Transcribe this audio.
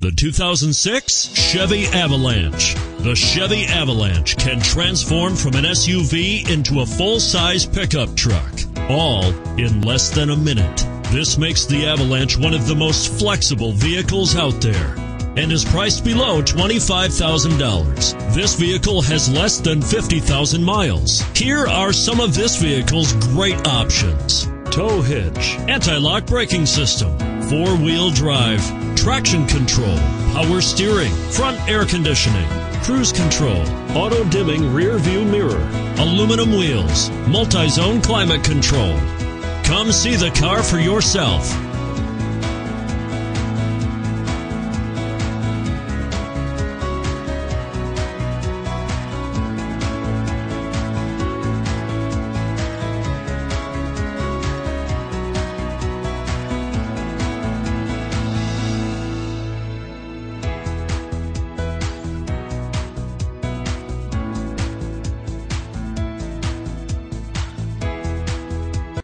The 2006 Chevy Avalanche. The Chevy Avalanche can transform from an SUV into a full-size pickup truck, all in less than a minute. This makes the Avalanche one of the most flexible vehicles out there and is priced below $25,000. This vehicle has less than 50,000 miles. Here are some of this vehicle's great options: tow hitch, anti-lock braking system, four-wheel drive, traction control, power steering, front air conditioning, cruise control, auto-dimming rear view mirror, aluminum wheels, multi-zone climate control. Come see the car for yourself.